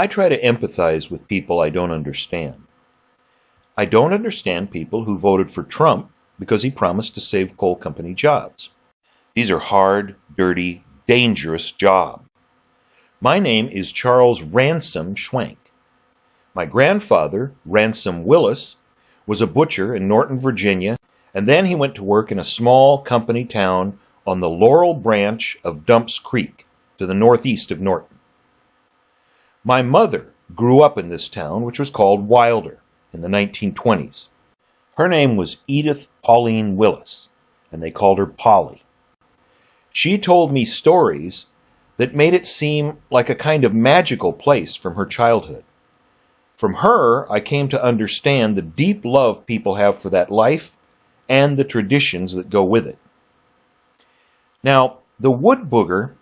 I try to empathize with people I don't understand. I don't understand people who voted for Trump because he promised to save coal company jobs. These are hard, dirty, dangerous jobs. My name is Charles Ransom Schwenk. My grandfather, Ransom Willis, was a butcher in Norton, Virginia, and then he went to work in a small company town on the Laurel branch of Dumps Creek to the northeast of Norton. My mother grew up in this town, which was called Wilder, in the 1920s. Her name was Edith Pauline Willis, and they called her Polly. She told me stories that made it seem like a kind of magical place from her childhood. From her, I came to understand the deep love people have for that life and the traditions that go with it. Now, the wood booger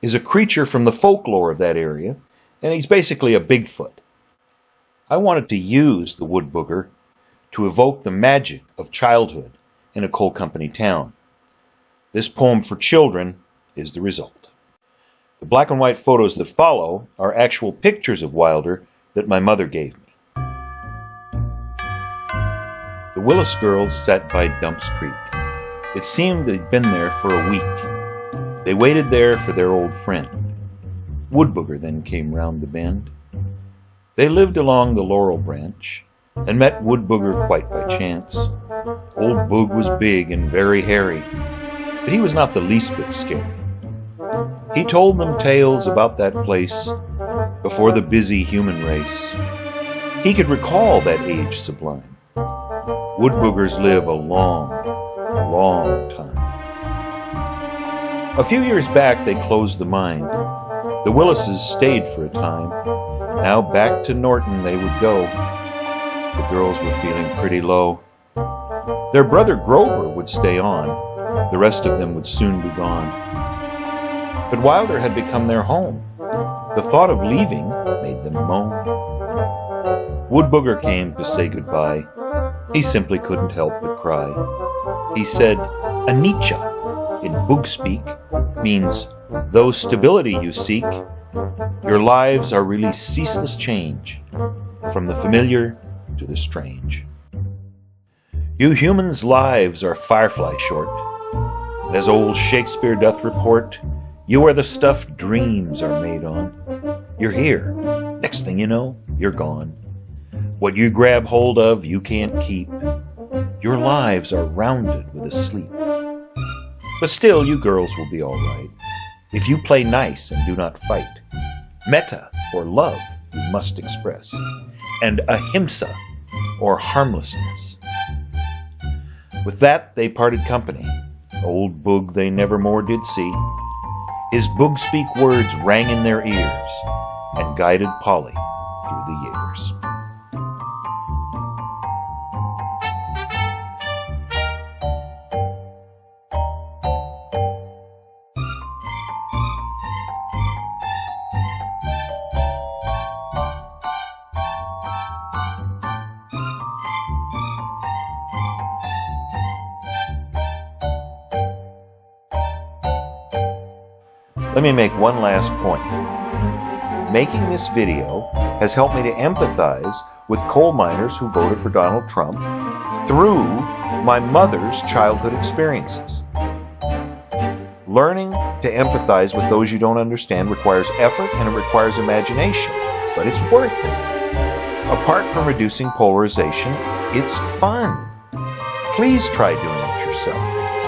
is a creature from the folklore of that area, and he's basically a Bigfoot. I wanted to use the wood booger to evoke the magic of childhood in a coal company town. This poem for children is the result. The black and white photos that follow are actual pictures of Wilder that my mother gave me. The Willis girls sat by Dumps Creek. It seemed they'd been there for a week. They waited there for their old friend. Wood booger then came round the bend. They lived along the Laurel branch and met Wood booger quite by chance. Old Boog was big and very hairy, but he was not the least bit scary. He told them tales about that place before the busy human race. He could recall that age sublime. Wood boogers live a long, long time. A few years back they closed the mine. The Willises stayed for a time. Now back to Norton they would go. The girls were feeling pretty low. Their brother Grover would stay on. The rest of them would soon be gone. But Wilder had become their home. The thought of leaving made them moan. Wood booger came to say goodbye. He simply couldn't help but cry. He said, "Anicha," in Boog speak, means, though stability you seek, your lives are really ceaseless change, from the familiar to the strange. You humans' lives are firefly short. As old Shakespeare doth report, you are the stuff dreams are made on. You're here. Next thing you know, you're gone. What you grab hold of, you can't keep. Your lives are rounded with a sleep. But still, you girls will be all right if you play nice and do not fight. Metta, or love, you must express, and ahimsa, or harmlessness. With that, they parted company. Old Boog they never more did see. His Boog-speak words rang in their ears and guided Polly through the years. Let me make one last point. Making this video has helped me to empathize with coal miners who voted for Donald Trump through my mother's childhood experiences. Learning to empathize with those you don't understand requires effort and it requires imagination, but it's worth it. Apart from reducing polarization, it's fun. Please try doing it yourself.